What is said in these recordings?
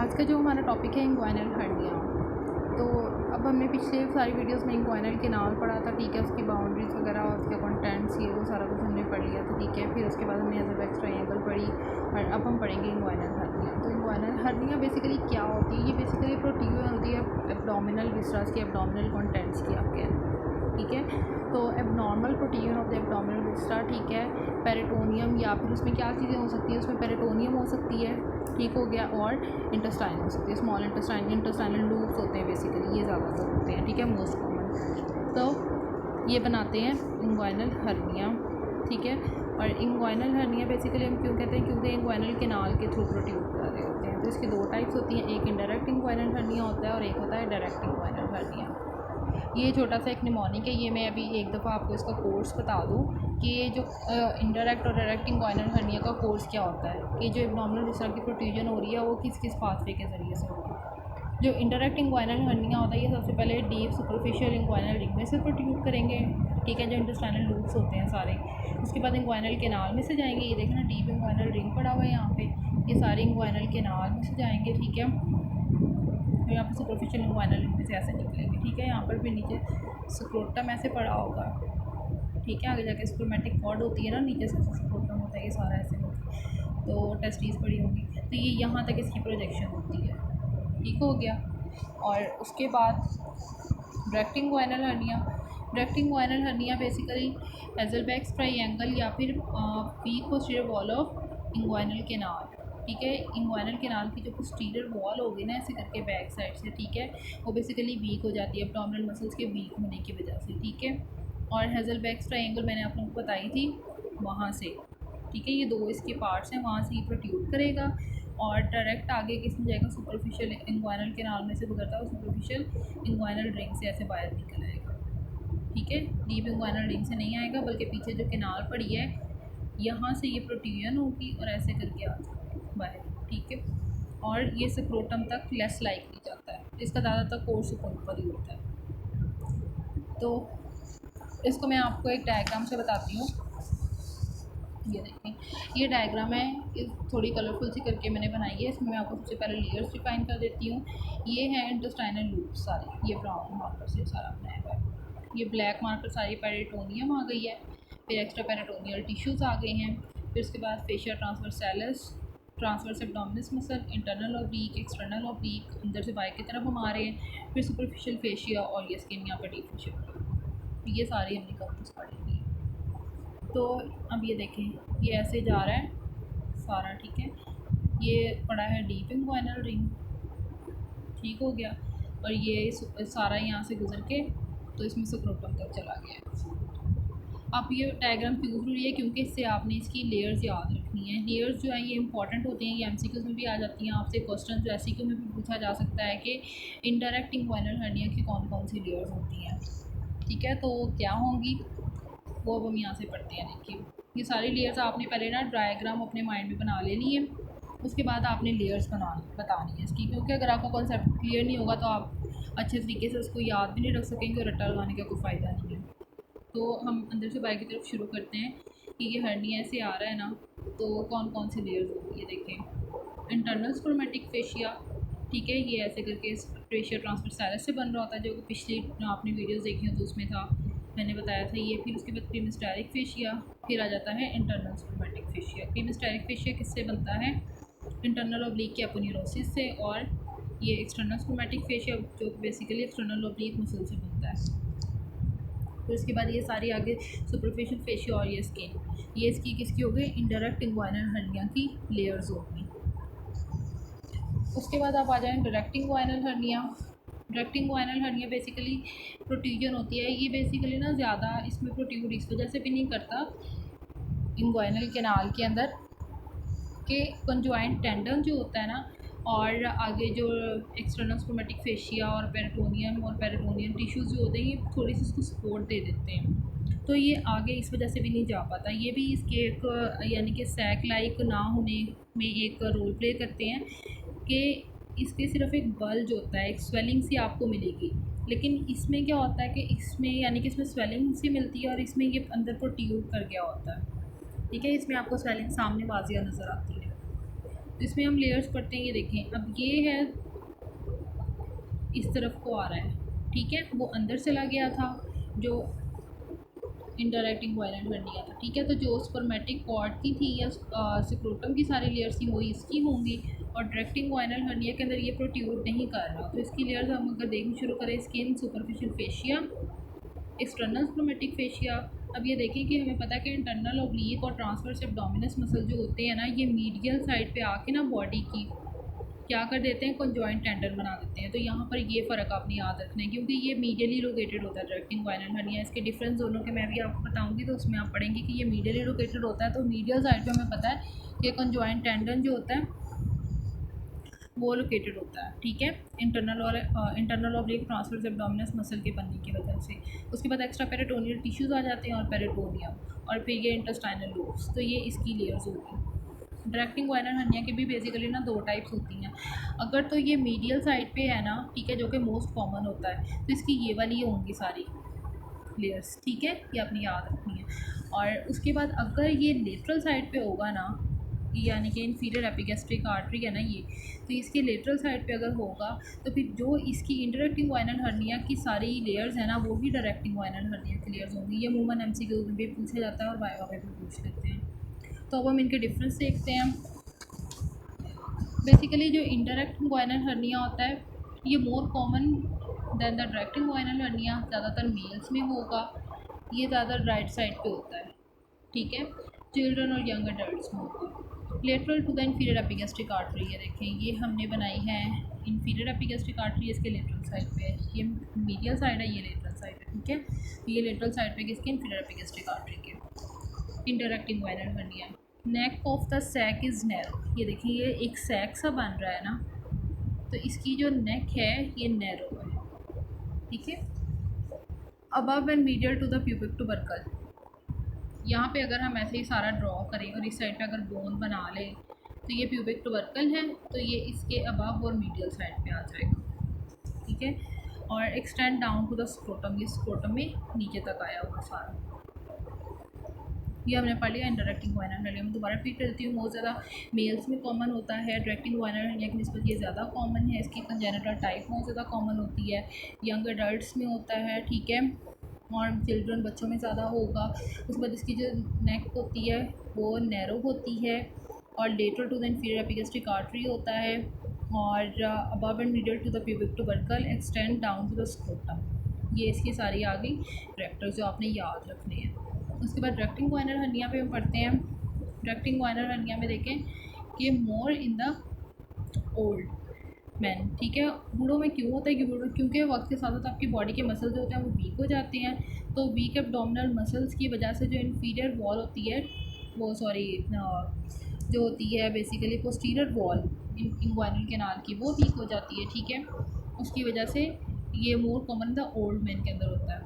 आज का जो हमारा टॉपिक है इंग्वाइनल हर्निया। तो अब हमने पिछले सारी वीडियोस में इंग्वाइनल कैनाल पढ़ा था, ठीक है, उसकी बाउंड्रीज वगैरह और उसके कंटेंट्स ये वो सारा कुछ हमने पढ़ लिया था, ठीक है। फिर उसके बाद हमने एज़ ट्रायंगल पढ़ी और अब हम पढ़ेंगे इंग्वाइनल हर्निया। तो इंग्वाइनल हर्निया बेसिकली क्या होती है? ये बेसिकली प्रोट्रूजन होती है एब्डोमिनल विसरास की, एब्डोमिनल कंटेंट्स की आपके, ठीक है। तो abnormal protrusion of the abdominal Vista, ठीक है, पेरिटोनियम, या फिर उसमें क्या चीज़ें हो सकती हैं, उसमें पेरिटोनियम हो सकती है, ठीक हो गया, और इंटेस्टाइन हो सकती है, स्मॉल इंटेस्टाइनल लूप्स होते हैं बेसिकली, ये ज़्यादातर होते हैं, ठीक है, मोस्ट कॉमन। तो ये बनाते हैं इंग्वाइनल हर्निया, ठीक है। और इंग्वाइनल हर्निया बेसिकली हम क्यों कहते हैं? क्योंकि इंग्वाइनल कैनाल के थ्रू प्रोट्रूड कर रहे होते हैं। तो इसकी दो टाइप्स होती हैं, एक इनडायरेक्ट इंग्वाइनल हर्निया होता है और एक होता है डायरेक्ट इंग्वाइनल हर्निया। ये छोटा सा एक निमोनिक है, ये मैं अभी एक दफ़ा आपको इसका कोर्स बता दूं कि ये जो इनडायरेक्ट और डायरेक्ट इंग्वाइनल हर्निया का कोर्स क्या होता है, कि जो एब्डोमिनल विसरा की प्रोट्रूजन हो रही है वो किस किस पाथवे के ज़रिए से होगी। जो इंडायरेक्ट इंग्वाइनल हर्निया होता है ये सबसे पहले डीप सुपरफिशियल इंग्वाइनल रिंग में से प्रोट्रूड करेंगे, ठीक है, जो इंटेस्टाइनल लूप्स होते हैं सारे। उसके बाद इंग्वाइनल कैनाल में से जाएंगे, ये देखना डीप इंग्वाइनल रिंग पड़ा हुआ है यहाँ पे, ये सारे इंग्वाइनल कैनाल में से जाएंगे, ठीक है। तो यहाँ पर सुपरफिशियल इंग्वाइनल रिंग में से ऐसे निकलेंगे, ठीक है। यहाँ पर फिर नीचे स्क्रोटम ऐसे पड़ा होगा, ठीक है, आगे जाके स्क्रोमेटिक कॉर्ड होती है ना, नीचे से स्क्रोटम होता है, ये सारा ऐसे होगा, तो टेस्टीज पड़ी होंगी, तो ये यहाँ तक इसकी प्रोजेक्शन होती है, ठीक हो गया। और उसके बाद direct inguinal hernia. Direct inguinal hernia basically Hesselbach's triangle या फिर weak posterior wall of inguinal canal, ठीक है। इंग्वाइनल कैनाल की जो पोस्टीरियर वॉल होगी ना ऐसे करके बैक साइड से, ठीक है, वो बेसिकली वीक हो जाती है एब्डोमिनल मसल्स के वीक होने की वजह से, ठीक है। और हेज़लबैक्स ट्रायंगल मैंने आप लोगों को बताई थी वहाँ से, ठीक है, ये दो इसके पार्ट्स हैं, वहाँ से ये प्रोट्रूड करेगा और डायरेक्ट आगे किसमें जाएगा? सुपरफिशियल इंग्वाइनल कैनाल में से गुजरता है, सुपरफिशियल इंग्वाइनल रिंग से ऐसे बाहर निकल आएगा, ठीक है। डीप इंग्वाइनल रिंग से नहीं आएगा, बल्कि पीछे जो कैनाल पड़ी है यहाँ से ये प्रोट्रूजन होगी और ऐसे करके आ जाएगा बाहर, ठीक है। और ये स्क्रोटम तक लेस लाइकली जाता है, इसका ज़्यादातर कोर्स ऊपर ही होता है। तो इसको मैं आपको एक डायग्राम से बताती हूँ। ये देखें, ये डायग्राम है, थोड़ी कलरफुल सी करके मैंने बनाई है। इसमें मैं आपको सबसे पहले लेयर्स डिफाइन कर देती हूँ। ये है इंटेस्टाइनल लूप सारे, ये ब्राउन मार्कर से सारा बनाया हुआ है। ये ब्लैक मार्कर सारी पेरिटोनियम आ गई है, फिर एक्स्ट्रा पेरिटोनियल टिश्यूज़ आ गए हैं, फिर उसके बाद fascia transversalis, transverse abdominis muscle, internal oblique, external oblique, अंदर से बाहर की तरफ हम आ रहे हैं, फिर सुपरफिशियल फेशिया और ये स्किन यहाँ पर डीप फेशिया, ये सारी हमने कवर्स पढ़ेंगी। तो अब ये देखें, ये ऐसे जा रहा है सारा, ठीक है, ये पड़ा है डीप इंग्वाइनल रिंग, ठीक हो गया, और ये सारा यहाँ से गुजर के तो इसमें स्क्रोटम तक चला गया। अब ये डायग्राम क्यों ज़रूरी है? क्योंकि इससे आपने इसकी लेयर्स याद रखनी है। लेयर्स जो है ये इंपॉर्टेंट होती हैं, ये एमसीक्यूज़ में भी आ जाती हैं, आपसे क्वेश्चन जो एमसीक्यू में भी पूछा जा सकता है कि इनडायरेक्ट इंग्वाइनल हर्निया की कौन कौन सी लेयर्स होती हैं, ठीक है। तो क्या होंगी वो अब हम यहाँ से पढ़ते हैं। देखिए, ये सारी लेयर्स आपने पहले ना डायग्राम अपने माइंड में बना लेनी है, उसके बाद आपने लेयर्स बतानी है इसकी, क्योंकि अगर आपको कॉन्सेप्ट क्लियर नहीं होगा तो आप अच्छे तरीके से उसको याद भी नहीं रख सकेंगे और रट्टा लगाने का कोई फ़ायदा नहीं है। तो हम अंदर से बाहर की तरफ शुरू करते हैं कि ये हर्निया ऐसे आ रहा है ना, तो कौन कौन सी लेयर्स होती है। देखें, इंटरनल स्क्रोमेटिक फेशिया, ठीक है, ये ऐसे करके फेशिया ट्रांसवर्सैलिस से बन रहा होता है, जो पिछली आपने वीडियोस देखी हो तो उसमें था, मैंने बताया था ये। फिर उसके बाद क्रीमिस्टेरिक फेशिया, फिर आ जाता है इंटरनल स्क्रोमेटिक फेशिया। क्रीमिस्टेरिक फेशिया किससे बनता है? इंटरनल ऑब्लिक की एपोन्यूरोसिस से, और ये एक्सटर्नल स्क्रोमेटिक फेशिया जो बेसिकली एक्सटर्नल ऑब्लिक मसल से बनता है। फिर उसके बाद ये सारी आगे सुपरफिशियल फेशिया और ये स्किन, ये इसकी किसकी हो गई? इनडायरेक्ट इंग्वाइनल हर्निया की लेयर्स होगी। उसके बाद आप आ जाएँ direct inguinal hernia. Direct inguinal hernia basically protrusion होती है, ये बेसिकली ना ज़्यादा इसमें प्रोट्रूड इस वजह से भी नहीं करता इंग्वाइनल कैनाल के अंदर कि कंजॉइंट टेंडन जो होता है ना, और आगे जो एक्सटर्नल स्क्रोमेटिक फेशिया और पेरिटोनियम टिश्यूज़ जो होते हैं ये थोड़ी सी इसको सपोर्ट दे देते हैं, तो ये आगे इस वजह से भी नहीं जा पाता। ये भी इसके एक यानी कि सैक लाइक ना होने में एक रोल प्ले करते हैं कि इसके सिर्फ एक बल्ज होता है, एक स्वेलिंग सी आपको मिलेगी, लेकिन इसमें क्या होता है कि इसमें यानी कि इसमें स्वेलिंग सी मिलती है और इसमें ये अंदर प्रोट्रूड कर गया होता है, ठीक है, इसमें आपको स्वेलिंग सामने वाजिया नज़र आती है। तो इसमें हम लेयर्स पढ़ते हैं। ये देखें, अब ये है इस तरफ को आ रहा है, ठीक है, वो अंदर चला गया था जो इंटरैक्ट इंग्वायनल हर्निया था, ठीक है। तो जो स्पर्मेटिक कॉर्ड की थी या स्क्रोटम की सारी लेयर्स थी वो इसकी होंगी, और डायरेक्ट इंग्वायनल हर्निया के अंदर ये प्रोट्यूड नहीं कर रहा। तो इसकी लेयर्स हम अगर देखना शुरू करें, skin, superficial fascia, external spermatic fascia. अब ये देखें कि हमें पता है कि इंटरनल ओब्लीक और ट्रांसवर्स एब्डोमिनस मसल जो होते हैं ना, ये मीडियल साइड पे आके ना बॉडी की क्या कर देते हैं, कंजॉइंट टेंडन बना देते हैं। तो यहाँ पर ये फ़र्क आपने याद रखना है, क्योंकि ये मीडियली लोकेटेड होता है डायरेक्ट इंग्वायनल हर्निया। इसके डिफरेंस दोनों के मैं भी आपको बताऊंगी, तो उसमें आप पढ़ेंगे कि ये मीडियली लोकेटेड होता है। तो मीडियल साइड पे हमें पता है कि कंजॉइंट टेंडन जो होता है वो लोकेटेड होता है, ठीक है, internal oblique transverse abdominis muscle के बनने की वजह से। उसके बाद एक्स्ट्रा पेरिटोनियल टिश्यूज़ आ जाते हैं और पेरिटोनियम, और फिर ये इंटेस्टाइनल लूप्स। तो ये इसकी लेयर्स होगी। डायरेक्ट इंग्वायनल हर्निया की भी बेसिकली ना दो टाइप्स होती हैं। अगर तो ये मीडियल साइड पे है ना, ठीक है, जो कि मोस्ट कॉमन होता है, तो इसकी ये वाली होंगी सारी लेयर्स, ठीक है, ये आपने याद रखनी है। और उसके बाद अगर ये लेटरल साइड पे होगा ना, यानी कि इन्फीरियर एपिगैस्ट्रिक आर्टरी है ना ये, तो इसके लेटरल साइड पे अगर होगा तो फिर जो इसकी इंटरैक्ट इंग्वायनल हर्निया की सारी लेयर्स है ना, वो भी डायरेक्ट इंग्वायनल हर्निया की लेयर्स होंगी। ये अमूमन एमसीक्यू में भी पूछा जाता है और वाइवा में भी पूछ लेते हैं। तो अब हम इनके डिफरेंस देखते हैं। बेसिकली जो इंटरैक्ट इंग्वायनल हर्निया होता है ये more common than the direct inguinal hernia, ज़्यादातर मेल्स में होगा। ये ज़्यादा राइट साइड पे होता है, ठीक है, चिल्ड्रन और यंग एडल्ट्स में होगा। Lateral to the inferior epigastric artery, ये देखें, ये हमने बनाई है इन्फीरियर एपिगैस्ट्रिक आर्टरी, इसके लेटरल साइड पे है। ये मीडियल साइड है, ये लेटरल साइड है, ठीक है। तो ये लेटरल साइड पे किसके, इन्फीरियर एपिगैस्ट्रिक आर्टरी के। Interact inguinal hernia, neck of the sac is narrow, ये देखिए ये एक सैक सा बन रहा है ना, तो इसकी जो नेक है ये नैरो है, ठीक है। Above and medial to the pubic tubercle, यहाँ पे अगर हम ऐसे ही सारा ड्रॉ करें और इस साइड पे अगर बोन बना लें तो ये प्यूबिक टुबरकल है, तो ये इसके अबव और मीडियल साइड पे आ जाएगा, ठीक है। और extend down to the scrotum, ये स्क्रोटम में नीचे तक आया हुआ सारा। ये हमने पढ़ लिया इंटरैक्ट इंग्वायनल हर्निया। मैं दोबारा रिपीट करती हूँ, बहुत ज़्यादा मेल्स में कॉमन होता है। डायरेक्ट इंग्वायनल हर्निया की निस्बत ये ज़्यादा कॉमन है, इसकी कंजेनिटल टाइप बहुत ज़्यादा कॉमन होती है, यंग एडल्ट्स में होता है, ठीक है, और चिल्ड्रन बच्चों में ज़्यादा होगा। उसके बाद इसकी जो नेक होती है वो नैरो होती है, और lateral to the inferior epigastric artery होता है, और above and middle to the pubic tubercle, extend down to the scrotum. ये इसकी सारी आ गई कैरेक्टर्स जो आपने याद रखने हैं। उसके बाद डायरेक्ट इंग्वायनल हर्निया पे हम पढ़ते हैं। डायरेक्ट इंग्वायनल हर्निया में देखें कि मोर इन द ओल्ड मैन, ठीक है। बूढ़ों में क्यों होता है कि क्योंकि वक्त के साथ साथ आपकी बॉडी के मसल्स जो होते हैं वो वीक हो जाते हैं। तो वीक एब्डोमिनल मसल्स की वजह से जो इन्फीरियर वॉल होती है वो जो होती है बेसिकली पोस्टीरियर वॉल इंग्वायनल कैनाल की, वो वीक हो जाती है, ठीक है। उसकी वजह से ये more common the old man के अंदर होता है।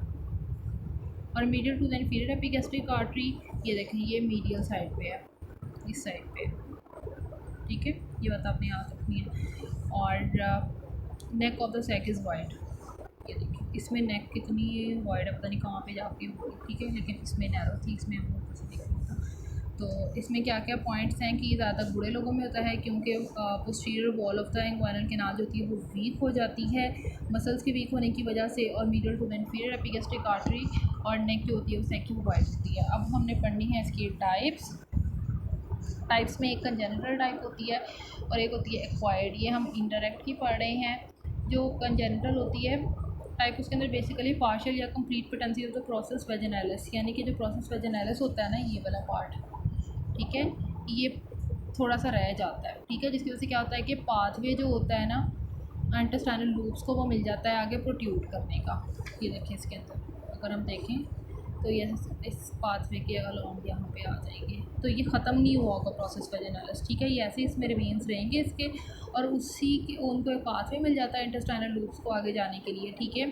और medial to the inferior epigastric artery, ये देखें ये मीडियल साइड पे है, इस साइड पे, ठीक है, ये बात आपने याद रखनी है। और neck of the sac is wide, ये देखिए इसमें नेक कितनी वाइड है पता नहीं कहाँ पे जाके होगी, ठीक है, लेकिन इसमें नैरो थी, इसमें हम लोग कुछ देख रहा था। तो इसमें क्या क्या पॉइंट्स हैं कि ये ज़्यादातर बूढ़े लोगों में होता है, क्योंकि posterior wall of the inguinal canal जो होती है वो वीक हो जाती है मसल्स के वीक होने की वजह से, और medial to the inferior epigastric artery और नेक जो होती है वो सैक वो वाइड होती है। अब हमने पढ़नी है इसकी टाइप्स में एक कंजेनिटल टाइप होती है और एक होती है एक्वायर्ड। ये हम इंटरैक्ट की पढ़ रहे हैं। जो कंजेनिटल होती है टाइप, उसके अंदर बेसिकली पार्शियल या complete patency of the process vaginalis, यानी कि जो प्रोसेस वेजिनैलिस होता है ना ये वाला पार्ट, ठीक है, ये थोड़ा सा रह जाता है, ठीक है, जिसकी वजह से क्या होता है कि पाथवे जो होता है ना इंटेस्टाइनल लूप्स को वो मिल जाता है आगे प्रोट्यूट करने का। ये देखें इसके अंदर अगर हम देखें तो ये इस पाथवे के अलॉन्ग यहाँ पे आ जाएंगे, तो ये ख़त्म नहीं हुआ होगा प्रोसेस वेजिनैलिस, ठीक है, ये ऐसे इसमें रिमेन्स रहेंगे इसके, और उसी के उनको एक पाथवे मिल जाता है इंटेस्टाइनल लूप्स को आगे जाने के लिए, ठीक है,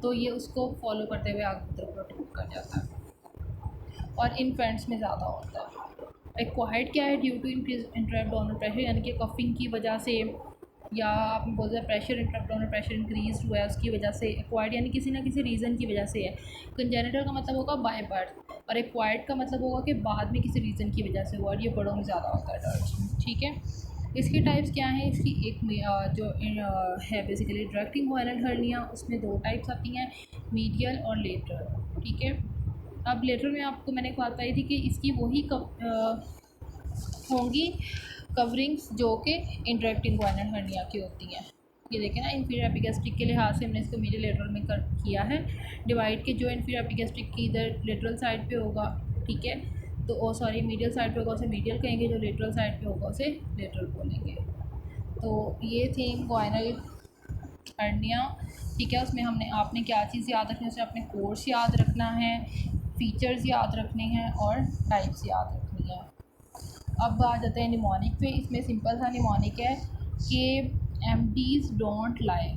तो ये उसको फॉलो करते हुए आगे की तरफ प्रोट्यूट कर जाता है। और इन्फेंट्स में ज़्यादा होता है। एक्वायर्ड क्या है, ड्यू टू इंक्रीज इंट्राएब्डोमिनल प्रेशर, यानी कि कफिंग की वजह से, या आप बोलते हैं प्रेशर इंट्राएब्डोमिनल प्रेशर इंक्रीज हुआ है उसकी वजह से। एक्वायर्ड यानी किसी ना किसी रीज़न की वजह से है। कंजेनिटल का मतलब होगा बाय बर्थ, और एक्वायर्ड का मतलब होगा कि बाद में किसी रीज़न की वजह से हुआ, और ये बड़ों में ज़्यादा होता है एडल्ट्स में, ठीक है। इसकी टाइप्स क्या हैं? इसकी एक जो है बेसिकली डायरेक्ट इंग्वायनल हर्निया, उसमें दो टाइप्स आती हैं, मीडियल और लेटरल। ठीक है, अब लेटरल में आपको मैंने बात बताई थी कि इसकी वही होंगी कवरिंग्स जो कि इंडायरेक्ट इंग्वायनल हर्निया की होती हैं। ये देखें ना, इंफीरियर एपिगैस्ट्रिक के लिहाज से हमने इसको मीडियल लेटरल में किया है डिवाइड, के जो इंफीरियर एपिगैस्ट्रिक की इधर लेटरल साइड पे होगा, ठीक है, तो ओ सॉरी मीडियल साइड पे होगा उसे मीडियल कहेंगे, जो लेटरल साइड पे होगा उसे लेटरल बोलेंगे। तो ये थी इंग्वायनल हर्निया। ठीक है, उसमें आपने क्या चीज़ याद रखनी है? उसमें आपने कोर्स याद रखना है, फीचर्स याद रखने हैं और टाइप्स याद रखनी है। अब आ जाते हैं निमोनिक पे। इसमें सिंपल सा निमोनिक है कि एमडीज डोंट लाई।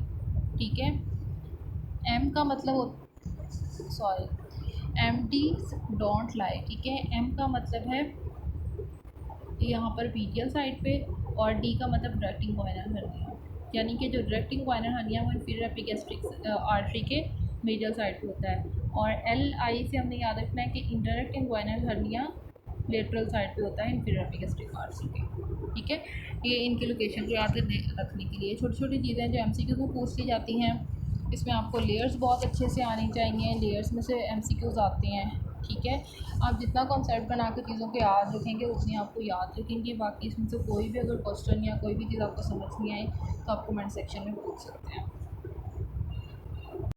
ठीक है, एम का मतलब एमडीज डोंट लाई। ठीक है, एम का मतलब है यहाँ पर मीडियल साइड पे, और डी का मतलब डायरेक्ट इंग्वायनल हर्निया, यानी कि जो डायरेक्ट इंग्वायनल हर्निया वो इंफीरियर एपिगैस्ट्रिक आर्टरी के मीडियल साइड पे होता है। और एल आई से हमने याद रखना है कि इंडायरेक्ट इंग्वायनल हर्निया लेटरल साइड पे होता है इंफीरियर एपिगैस्ट्रिक आर्टरी के। ठीक है, ये इनकी लोकेशन को याद रखने के लिए छोटी छोटी चीज़ें जो एमसीक्यूज़ में पूछ ली जाती हैं। इसमें आपको लेयर्स बहुत अच्छे से आनी चाहिए, लेयर्स में से एमसीक्यूज़ आते हैं। ठीक है, आप जितना कॉन्सेप्ट बना के चीज़ों को याद रखेंगे उतनी आपको याद रखेंगे। बाकी इसमें से कोई भी अगर क्वेश्चन या कोई भी चीज़ आपको समझ नहीं आए तो आप कमेंट सेक्शन में पूछ सकते हैं।